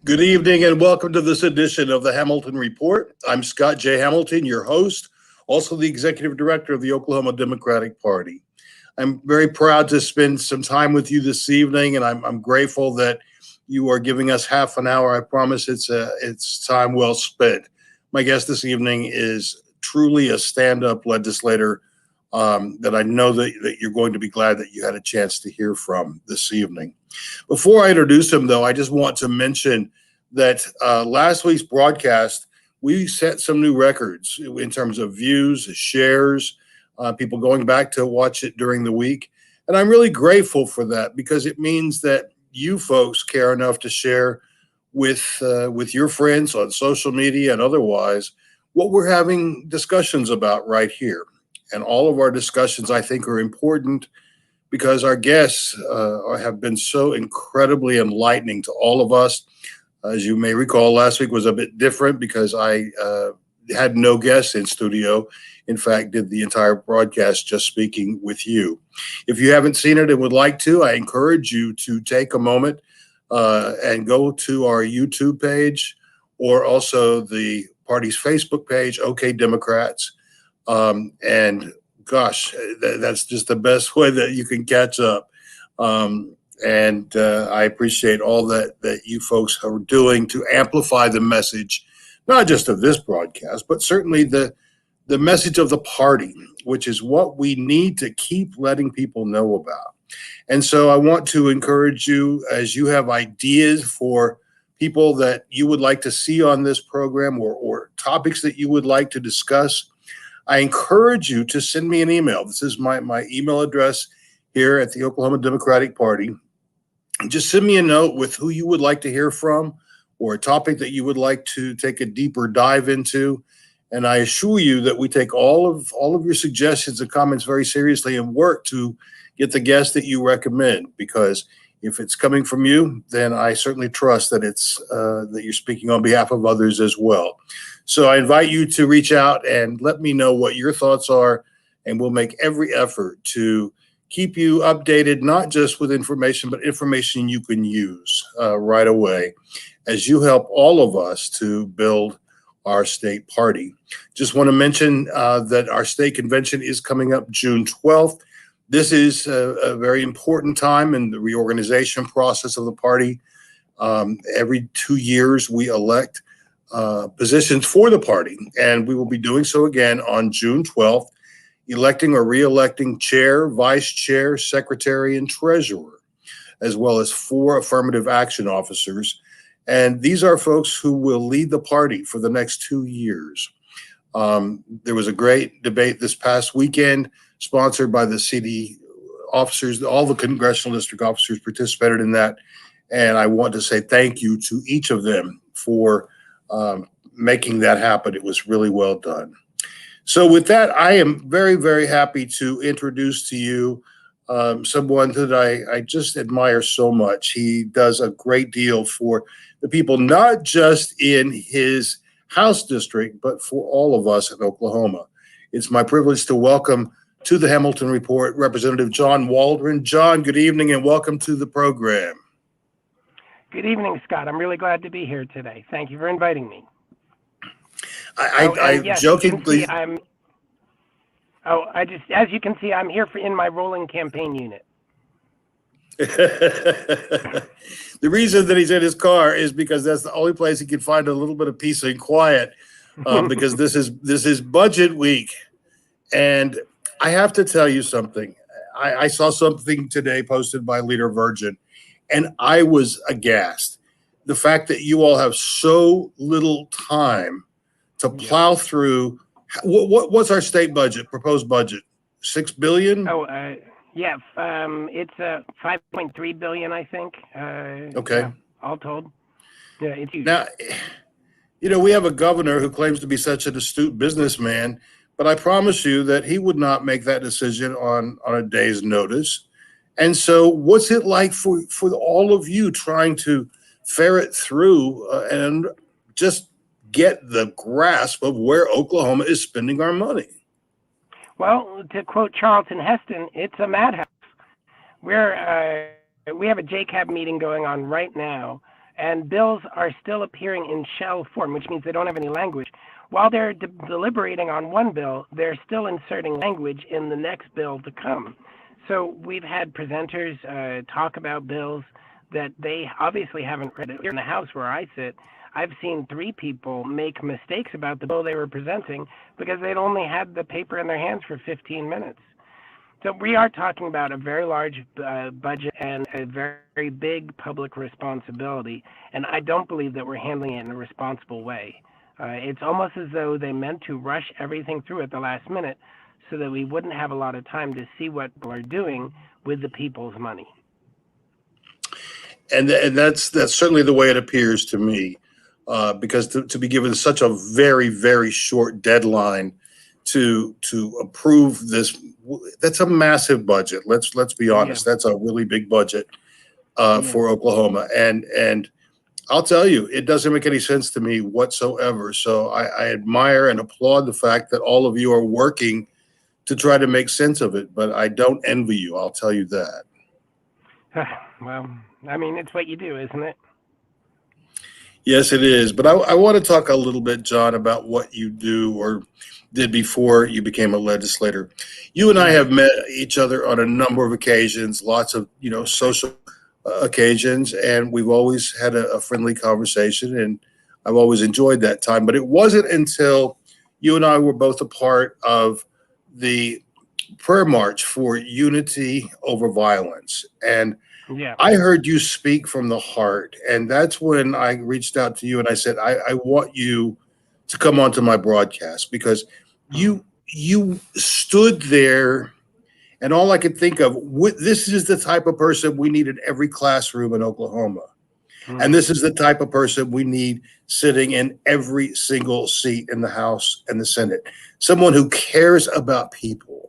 Good evening and welcome to this edition of the Hamilton Report. I'm Scott J. Hamilton, your host, also the executive director of the Oklahoma Democratic Party. I'm very proud to spend some time with you this evening, and I'm grateful that you are giving us half an hour. I promise it's time well spent. My guest this evening is truly a stand-up legislator that I know that you're going to be glad that you had a chance to hear from this evening. Before I introduce him, though, I just want to mention that last week's broadcast, we set some new records in terms of views, shares, people going back to watch it during the week. And I'm really grateful for that because it means that you folks care enough to share with your friends on social media and otherwise what we're having discussions about right here. And all of our discussions, I think, are important because our guests have been so incredibly enlightening to all of us. As you may recall, last week was a bit different because I had no guests in studio. In fact, did the entire broadcast just speaking with you. If you haven't seen it and would like to, I encourage you to take a moment and go to our YouTube page or also the party's Facebook page, OK Democrats. And gosh, that's just the best way that you can catch up. And I appreciate all that you folks are doing to amplify the message, not just of this broadcast, but certainly the message of the party, which is what we need to keep letting people know about. And so I want to encourage you, as you have ideas for people that you would like to see on this program or topics that you would like to discuss, I encourage you to send me an email. This is my email address here at the Oklahoma Democratic Party. Just send me a note with who you would like to hear from or a topic that you would like to take a deeper dive into. And I assure you that we take all of your suggestions and comments very seriously and work to get the guests that you recommend, because if it's coming from you, then I certainly trust that it's that you're speaking on behalf of others as well. So I invite you to reach out and let me know what your thoughts are, and we'll make every effort to keep you updated, not just with information, but information you can use right away as you help all of us to build our state party. Just want to mention that our state convention is coming up June 12th. This is a very important time in the reorganization process of the party. Every 2 years, we elect positions for the party, and we will be doing so again on June 12th, electing or re-electing chair, vice chair, secretary, and treasurer, as well as 4 affirmative action officers. And these are folks who will lead the party for the next 2 years. There was a great debate this past weekend sponsored by the city officers. All the congressional district officers participated in that. And I want to say thank you to each of them for making that happen. It was really well done. So with that, I am very, very happy to introduce to you someone that I just admire so much. He does a great deal for the people, not just in his House district, but for all of us in Oklahoma. It's my privilege to welcome to the Hamilton Report Representative John Waldron. John, good evening and welcome to the program. Good evening, Scott. I'm really glad to be here today. Thank you for inviting me. Yes, jokingly. As you can see, I'm here in my rolling campaign unit. The reason that he's in his car is because that's the only place he can find a little bit of peace and quiet, because this is budget week. And I have to tell you something. I saw something today posted by Leader Virgin, and I was aghast. The fact that you all have so little time to plow through. What's our state budget, proposed budget? $6 billion? It's 5.3 billion, I think. Okay. Yeah, all told. Yeah, it's huge. Now, we have a governor who claims to be such an astute businessman, but I promise you that he would not make that decision on a day's notice. And so what's it like for all of you trying to ferret through and just get the grasp of where Oklahoma is spending our money? Well, to quote Charlton Heston, it's a madhouse. We have a JCAB meeting going on right now, And bills are still appearing in shell form, which means they don't have any language. While they're deliberating on one bill, they're still inserting language in the next bill to come. So we've had presenters talk about bills that they obviously haven't read. Here in the House where I sit, I've seen 3 people make mistakes about the bill they were presenting because they'd only had the paper in their hands for 15 minutes. So we are talking about a very large budget and a very big public responsibility, and I don't believe that we're handling it in a responsible way. It's almost as though they meant to rush everything through at the last minute so that we wouldn't have a lot of time to see what people are doing with the people's money. And that's certainly the way it appears to me, because to be given such a very, very short deadline to approve this, that's a massive budget. Let's be honest. Yeah. That's a really big budget for Oklahoma, and I'll tell you, it doesn't make any sense to me whatsoever. So I admire and applaud the fact that all of you are working to try to make sense of it, but I don't envy you. I'll tell you that. Well, I mean, it's what you do, isn't it? Yes, it is. But I want to talk a little bit, John, about what you do or did before you became a legislator. You and I have met each other on a number of occasions, lots of, social occasions, and we've always had a friendly conversation, and I've always enjoyed that time. But it wasn't until you and I were both a part of the prayer march for unity over violence. And Yeah. I heard you speak from the heart. And that's when I reached out to you and I said, I want you to come onto my broadcast, because you stood there, and all I could think of, this is the type of person we need in every classroom in Oklahoma. And this is the type of person we need sitting in every single seat in the House and the Senate. Someone who cares about people.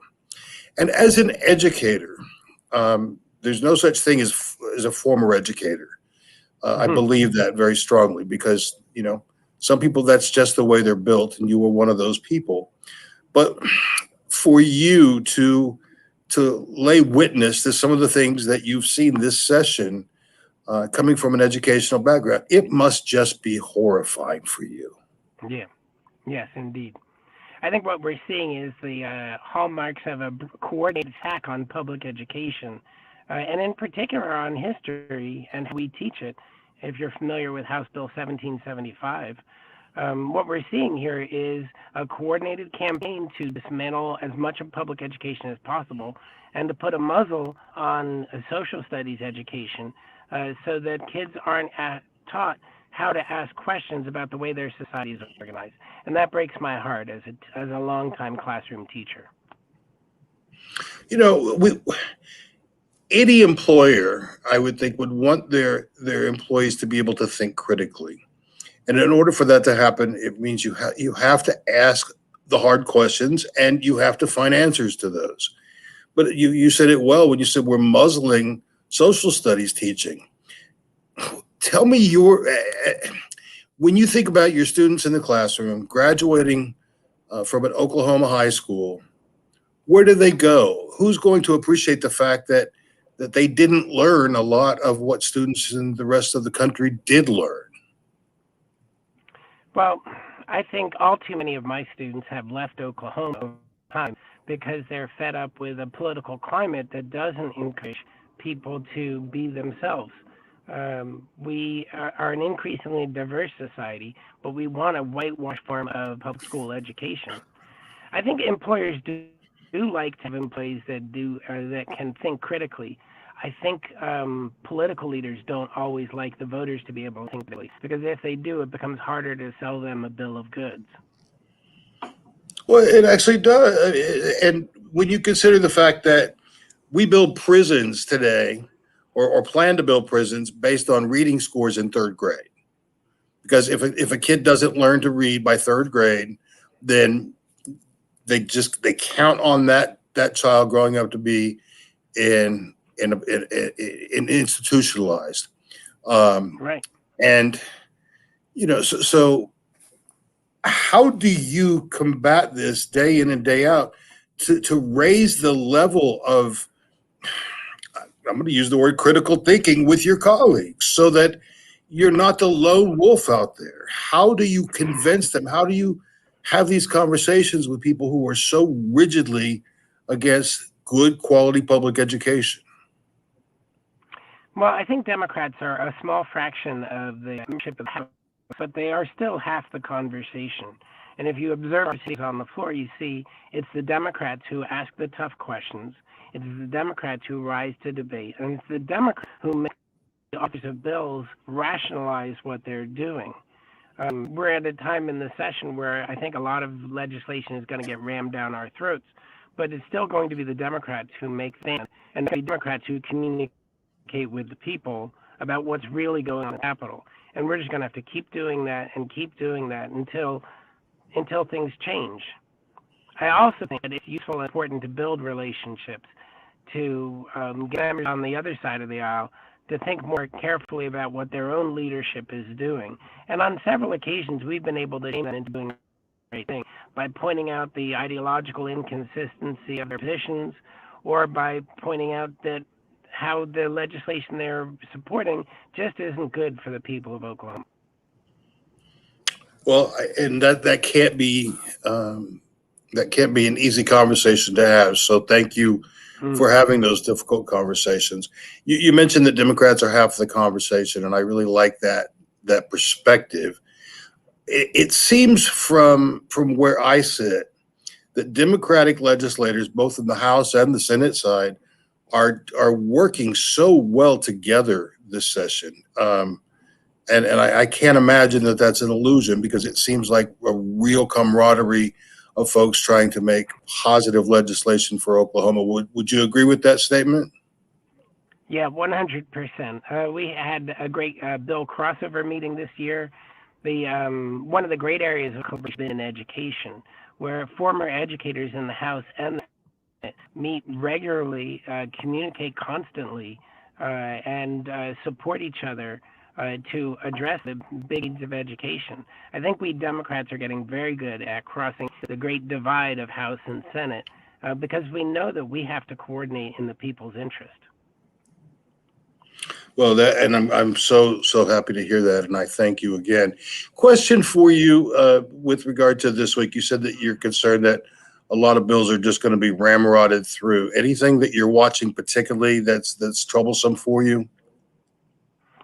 And as an educator, there's no such thing as a former educator. I believe that very strongly because, some people, that's just the way they're built, and you were one of those people. But for you to lay witness to some of the things that you've seen this session, coming from an educational background, it must just be horrifying for you. Yeah. Yes, indeed. I think what we're seeing is the hallmarks of a coordinated attack on public education, and in particular on history and how we teach it. If you're familiar with House Bill 1775, what we're seeing here is a coordinated campaign to dismantle as much of public education as possible and to put a muzzle on social studies education so that kids aren't taught how to ask questions about the way their society is organized. And that breaks my heart as a longtime classroom teacher. Any employer, I would think, would want their employees to be able to think critically. And in order for that to happen, it means you have to ask the hard questions and you have to find answers to those. But you said it well when you said we're muzzling social studies teaching. Tell me when you think about your students in the classroom graduating from an Oklahoma high school, where do they go? Who's going to appreciate the fact that they didn't learn a lot of what students in the rest of the country did learn? Well, I think all too many of my students have left Oklahoma over time because they're fed up with a political climate that doesn't encourage people to be themselves. We are an increasingly diverse society, but we want a whitewashed form of public school education. I think employers do like to have employees that can think critically. I think political leaders don't always like the voters to be able to think critically, because if they do, it becomes harder to sell them a bill of goods. Well, it actually does. And when you consider the fact that we build prisons today, or plan to build prisons based on reading scores in third grade, because if a kid doesn't learn to read by third grade, then they count on that child growing up to be in institutionalized. Right. And so how do you combat this day in and day out to raise the level of, I'm going to use the word critical thinking with your colleagues, so that you're not the lone wolf out there. How do you convince them? How do you have these conversations with people who are so rigidly against good quality public education? Well, I think Democrats are a small fraction of the membership of the House, but they are still half the conversation. And if you observe our cities on the floor, you see it's the Democrats who ask the tough questions. It's the Democrats who rise to debate. And it's the Democrats who make the authors of bills rationalize what they're doing. We're at a time in the session where I think a lot of legislation is going to get rammed down our throats, but it's still going to be the Democrats who make things, and the Democrats who communicate with the people about what's really going on in the Capitol. And we're just going to have to keep doing that and keep doing that until things change. I also think that it's useful and important to build relationships, to get members on the other side of the aisle to think more carefully about what their own leadership is doing. And on several occasions, we've been able to change that into doing the right thing by pointing out the ideological inconsistency of their positions, or by pointing out that how the legislation they're supporting just isn't good for the people of Oklahoma. Well, and that can't be an easy conversation to have. So thank you for having those difficult conversations. You mentioned that Democrats are half the conversation, and I really like that perspective. It seems from where I sit that Democratic legislators, both in the House and the Senate side, are working so well together this session. And I can't imagine that that's an illusion, because it seems like a real camaraderie of folks trying to make positive legislation for Oklahoma. Would you agree with that statement? Yeah, 100%. We had a great bill crossover meeting this year. One of the great areas of collaboration has been in education, where former educators in the House and the Senate meet regularly, communicate constantly, and support each other to address the big needs of education. I think we Democrats are getting very good at crossing the great divide of House and Senate, because we know that we have to coordinate in the people's interest. Well, I'm so happy to hear that, and I thank you again. Question for you with regard to this week. You said that you're concerned that a lot of bills are just going to be ramrodded through. Anything that you're watching particularly that's troublesome for you?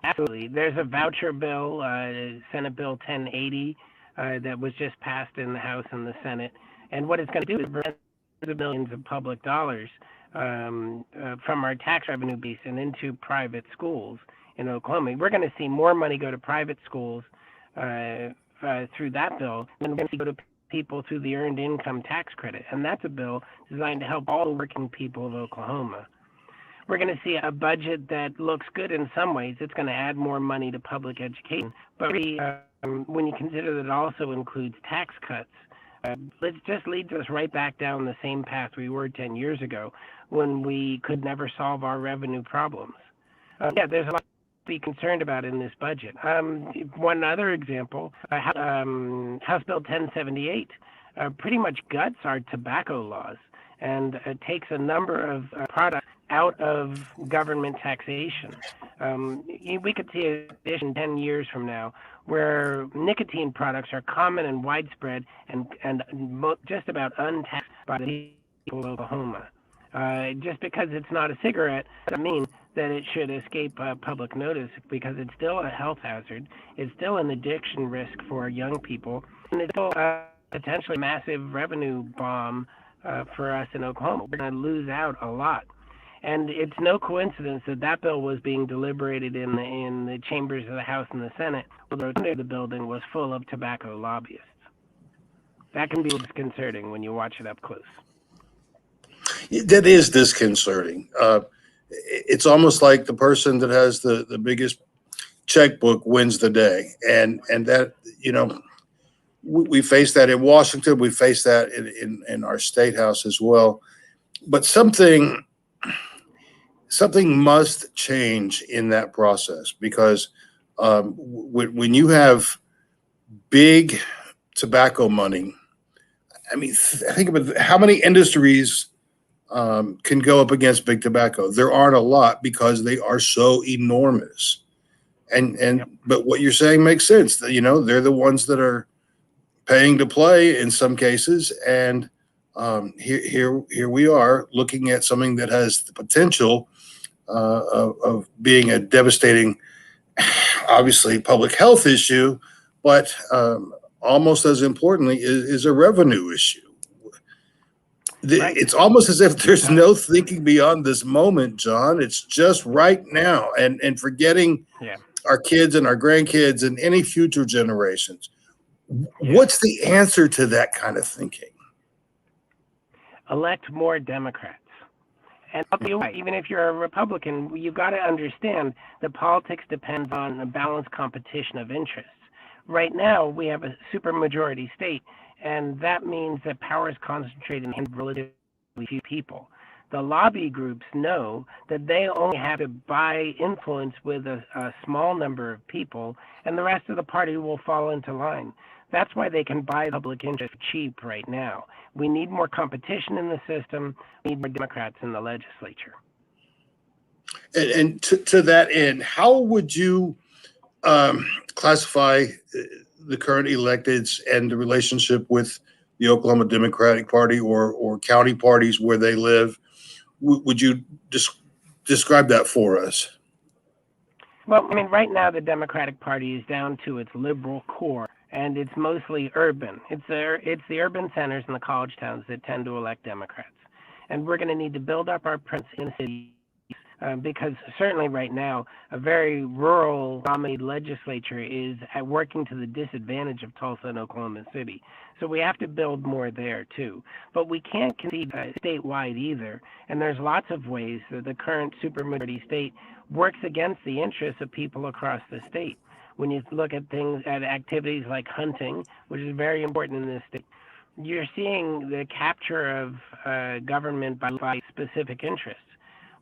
Absolutely. There's a voucher bill, Senate Bill 1080, that was just passed in the House and the Senate. And what it's going to do is prevent millions of public dollars from our tax revenue base and into private schools in Oklahoma. We're going to see more money go to private schools through that bill than we're going to see go to people through the Earned Income Tax Credit. And that's a bill designed to help all the working people of Oklahoma. We're going to see a budget that looks good in some ways. It's going to add more money to public education. But really, when you consider that it also includes tax cuts, it just leads us right back down the same path we were 10 years ago, when we could never solve our revenue problems. There's a lot to be concerned about in this budget. One other example, House Bill 1078 pretty much guts our tobacco laws and takes a number of products out of government taxation. We could see a vision 10 years from now where nicotine products are common and widespread and just about untaxed by the people of Oklahoma. Just because it's not a cigarette doesn't mean that it should escape public notice, because it's still a health hazard. It's still an addiction risk for young people, and it's still a potentially massive revenue bomb for us in Oklahoma. We're going to lose out a lot. And it's no coincidence that that bill was being deliberated in the chambers of the House and the Senate, where the building was full of tobacco lobbyists. That can be disconcerting when you watch it up close. That is disconcerting. It's almost like the person that has the biggest checkbook wins the day, and that, we face that in Washington. We face that in our state house as well. But something must change in that process, because when you have big tobacco money, I mean, think about how many industries can go up against big tobacco. There aren't a lot, because they are so enormous. But what you're saying makes sense. You know, they're the ones that are paying to play in some cases, and here we are looking at something that has the potential of being a devastating, obviously, public health issue, but almost as importantly is a revenue issue. Right. It's almost as if there's no thinking beyond this moment, John. It's just right now, and forgetting our kids and our grandkids and any future generations. What's the answer to that kind of thinking? Elect more Democrats. And I'll tell you what, even if you're a Republican, you've got to understand that politics depends on a balanced competition of interests. Right now, we have a supermajority state, and that means that power is concentrated in hands of relatively few people. The lobby groups know that they only have to buy influence with a small number of people, and the rest of the party will fall into line. That's why they can buy public interest cheap right now. We need more competition in the system. We need more Democrats in the legislature. And to that end, how would you classify the current electeds and the relationship with the Oklahoma Democratic Party or county parties where they live? Would you describe that for us? Well, I mean, right now the Democratic Party is down to its liberal core, and it's mostly urban. It's the urban centers and the college towns that tend to elect Democrats. And we're going to need to build up our presence in cities because certainly right now, a very rural-dominated legislature is working to the disadvantage of Tulsa and Oklahoma City. So we have to build more there, too. But we can't concede statewide either, and there's lots of ways that the current supermajority state works against the interests of people across the state. When you look at activities like hunting, which is very important in this state, you're seeing the capture of government by specific interests.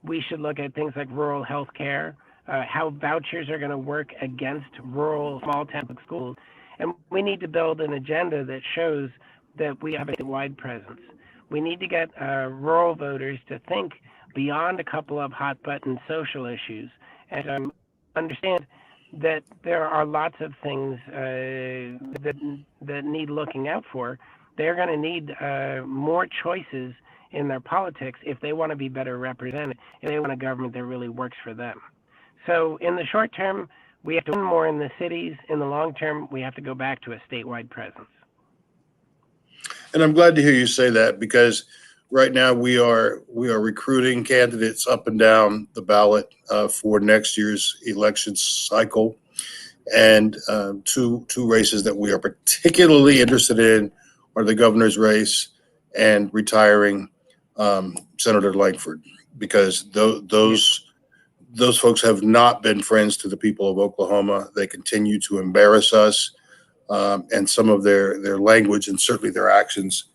We should look at things like rural health care, how vouchers are going to work against rural small town public schools. And we need to build an agenda that shows that we have a statewide presence. We need to get rural voters to think beyond a couple of hot button social issues and understand that there are lots of things that need looking out for. They're going to need more choices in their politics if they want to be better represented, if they want a government that really works for them. So in the short term, we have to win more in the cities. In the long term, we have to go back to a statewide presence. And I'm glad to hear you say that, because right now we are recruiting candidates up and down the ballot for next year's election cycle. And two races that we are particularly interested in are the governor's race and retiring Senator Langford, because those folks have not been friends to the people of Oklahoma. They continue to embarrass us, and some of their language and certainly their actions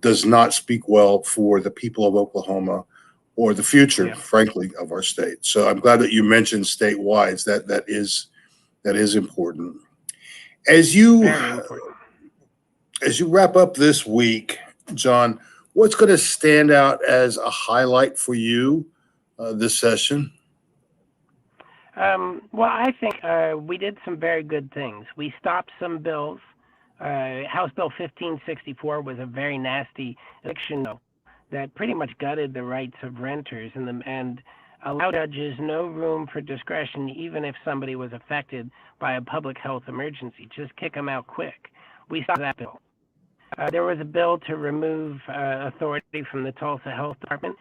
does not speak well for the people of Oklahoma or the future, frankly, of our state. So I'm glad that you mentioned statewide. That is important. As you wrap up this week, John, what's going to stand out as a highlight for you this session? Well, I think we did some very good things. We stopped some bills. House Bill 1564 was a very nasty election bill that pretty much gutted the rights of renters and allowed judges no room for discretion, even if somebody was affected by a public health emergency. Just kick them out quick. We stopped that bill. There was a bill to remove authority from the Tulsa Health Department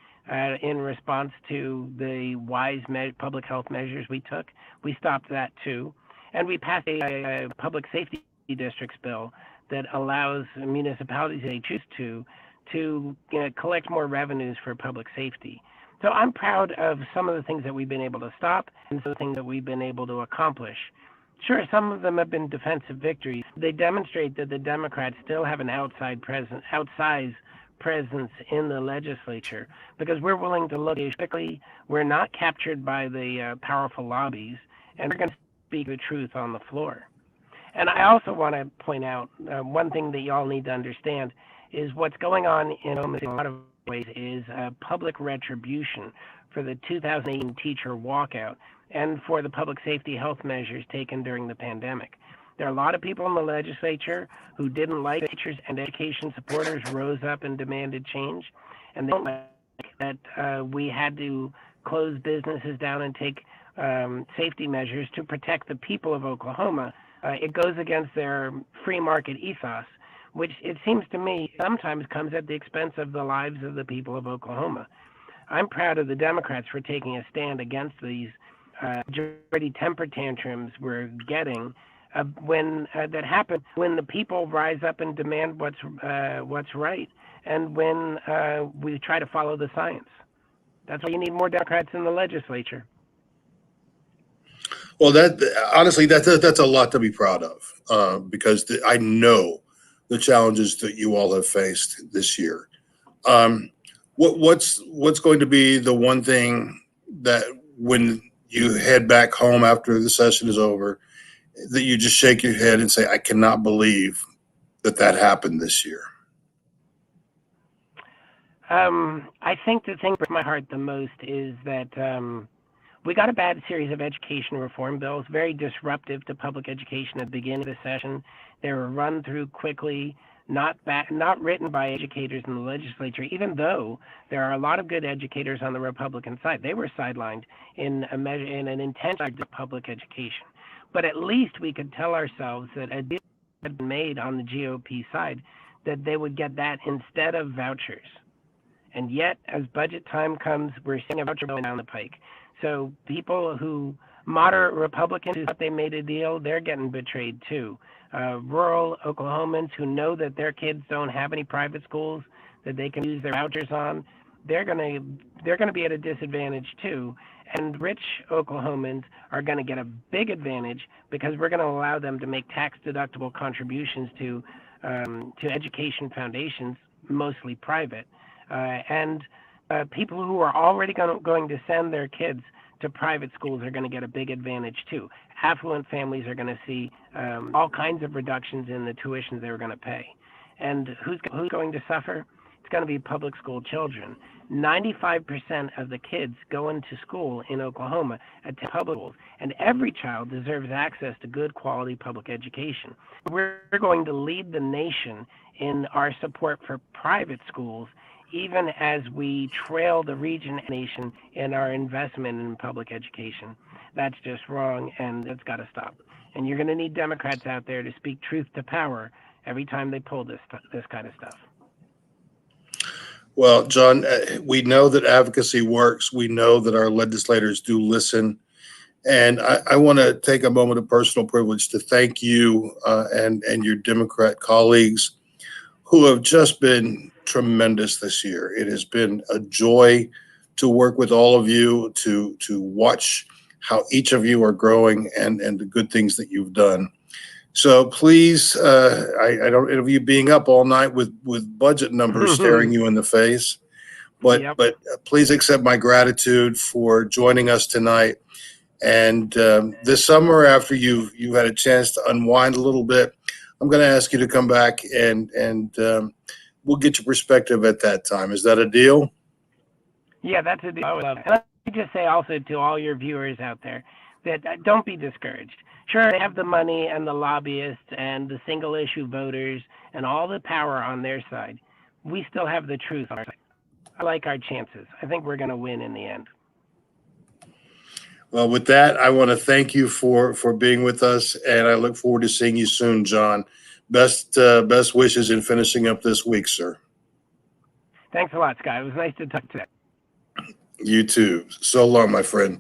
in response to the wise public health measures we took. We stopped that too. And we passed a public safety districts bill that allows municipalities, if they choose to collect more revenues for public safety. So I'm proud of some of the things that we've been able to stop and some of the things that we've been able to accomplish. Sure, some of them have been defensive victories. They demonstrate that the Democrats still have an outsized presence in the legislature because we're willing to look quickly. We're not captured by the powerful lobbies, and we're going to speak the truth on the floor. And I also want to point out one thing that you all need to understand is what's going on in almost a lot of ways is public retribution for the 2018 teacher walkout and for the public safety health measures taken during the pandemic. There are a lot of people in the legislature who didn't like teachers and education supporters rose up and demanded change, and they don't like that we had to close businesses down and take safety measures to protect the people of Oklahoma. It goes against their free market ethos, which it seems to me sometimes comes at the expense of the lives of the people of Oklahoma. I'm proud of the Democrats for taking a stand against these majority temper tantrums we're getting when that happen when the people rise up and demand what's right, and when we try to follow the science. That's why you need more Democrats in the legislature. Well, honestly, that's a lot to be proud of, because I know the challenges that you all have faced this year. What's going to be the one thing that when you head back home after the session is over, that you just shake your head and say, I cannot believe that happened this year? I think the thing that breaks my heart the most is that we got a bad series of education reform bills, very disruptive to public education at the beginning of the session. They were run through quickly, not written by educators in the legislature, even though there are a lot of good educators on the Republican side. They were sidelined in an intense public education. But at least we could tell ourselves that a deal had been made on the GOP side, that they would get that instead of vouchers. And yet, as budget time comes, we're seeing a voucher going down the pike. So people who, moderate Republicans who thought they made a deal, they're getting betrayed too. Rural Oklahomans who know that their kids don't have any private schools that they can use their vouchers on, they're gonna be at a disadvantage too. And rich Oklahomans are going to get a big advantage because we're going to allow them to make tax-deductible contributions to education foundations, mostly private. And people who are already going to send their kids to private schools are going to get a big advantage too. Affluent families are going to see all kinds of reductions in the tuitions they were going to pay. And who's going to suffer? It's going to be public school children. 95% of the kids go into school in Oklahoma at public schools, and every child deserves access to good quality public education. We're going to lead the nation in our support for private schools, even as we trail the region and nation in our investment in public education. That's just wrong, and it's got to stop. And you're going to need Democrats out there to speak truth to power every time they pull this kind of stuff. Well, John, we know that advocacy works. We know that our legislators do listen. And I want to take a moment of personal privilege to thank you and your Democrat colleagues who have just been tremendous this year. It has been a joy to work with all of you, to watch how each of you are growing and the good things that you've done. So please, I don't envy you being up all night with budget numbers staring you in the face, but Yep. Please accept my gratitude for joining us tonight. And this summer, after you've had a chance to unwind a little bit, I'm going to ask you to come back and we'll get your perspective at that time. Is that a deal? Yeah, that's a deal. I would love it. And let me just say also to all your viewers out there that don't be discouraged. Sure, they have the money and the lobbyists and the single issue voters and all the power on their side. We still have the truth on our side. I like our chances. I think we're going to win in the end. Well, with that, I want to thank you for being with us, and I look forward to seeing you soon, John. Best wishes in finishing up this week, sir. Thanks a lot, Scott. It was nice to talk to you. You too. So long, my friend.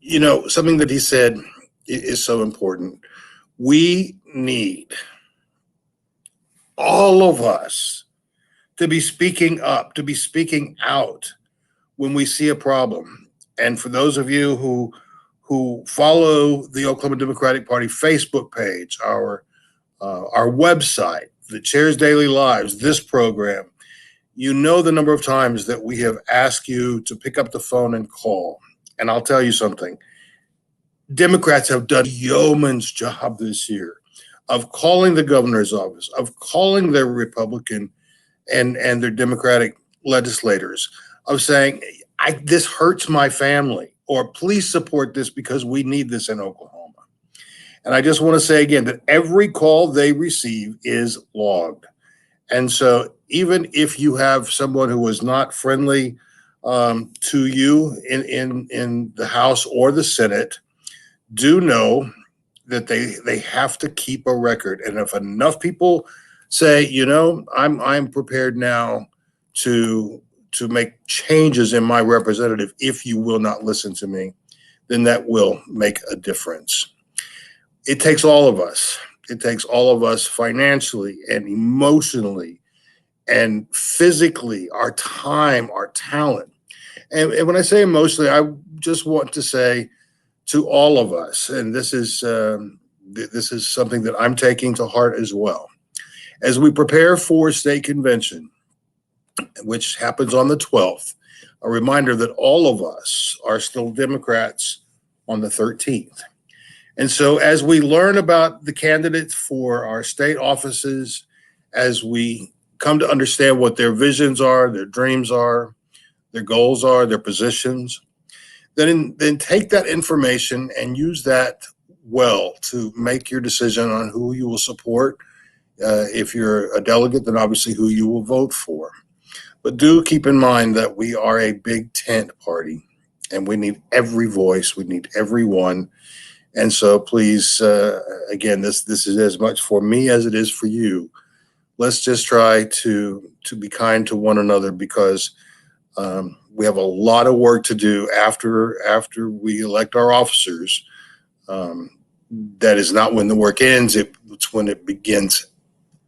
You know, something that he said is so important. We need all of us to be speaking up, to be speaking out when we see a problem. And for those of you who follow the Oklahoma Democratic Party Facebook page, our website, the Chair's Daily Lives, this program, you know the number of times that we have asked you to pick up the phone and call. And I'll tell you something. Democrats have done a yeoman's job this year of calling the governor's office, of calling their Republican and their Democratic legislators, of saying, this hurts my family, or please support this because we need this in Oklahoma. And I just want to say again that every call they receive is logged. And so even if you have someone who is not friendly to you in the House or the Senate, do know that they have to keep a record. And if enough people say, you know, I'm prepared now to make changes in my representative if you will not listen to me, then that will make a difference. It takes all of us. It takes all of us financially and emotionally and physically, our time, our talent. And when I say emotionally, I just want to say to all of us, and this is something that I'm taking to heart as well, as we prepare for state convention, which happens on the 12th, a reminder that all of us are still Democrats on the 13th. And so as we learn about the candidates for our state offices, as we come to understand what their visions are, their dreams are, their goals are, their positions, then take that information and use that well to make your decision on who you will support. If you're a delegate, then obviously who you will vote for. But do keep in mind that we are a big tent party and we need every voice, we need everyone. And so please, again, this is as much for me as it is for you. Let's just try to be kind to one another because we have a lot of work to do after we elect our officers. That is not when the work ends, it's when it begins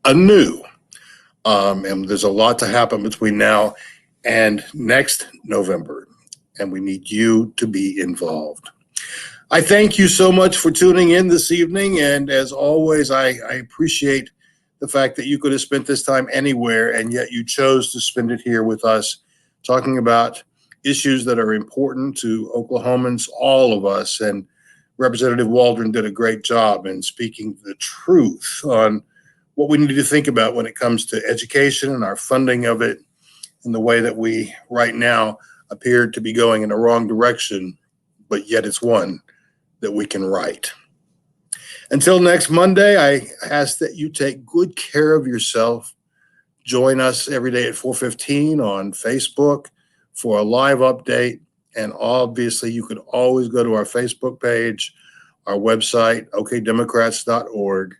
anew. And there's a lot to happen between now and next November, and we need you to be involved. I thank you so much for tuning in this evening, and as always, I appreciate the fact that you could have spent this time anywhere, and yet you chose to spend it here with us, talking about issues that are important to Oklahomans, all of us, and Representative Waldron did a great job in speaking the truth on what we need to think about when it comes to education and our funding of it, and the way that we right now appear to be going in the wrong direction, but yet it's one that we can right. Until next Monday, I ask that you take good care of yourself. Join us every day at 4:15 on Facebook for a live update. And obviously, you could always go to our Facebook page, our website, okdemocrats.org,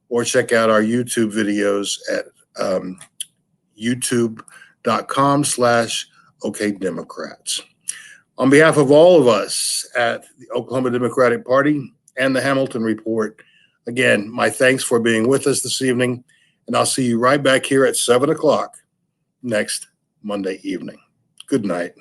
or check out our YouTube videos at youtube.com/okdemocrats. On behalf of all of us at the Oklahoma Democratic Party and the Hamilton Report, again, my thanks for being with us this evening, and I'll see you right back here at 7 o'clock next Monday evening. Good night.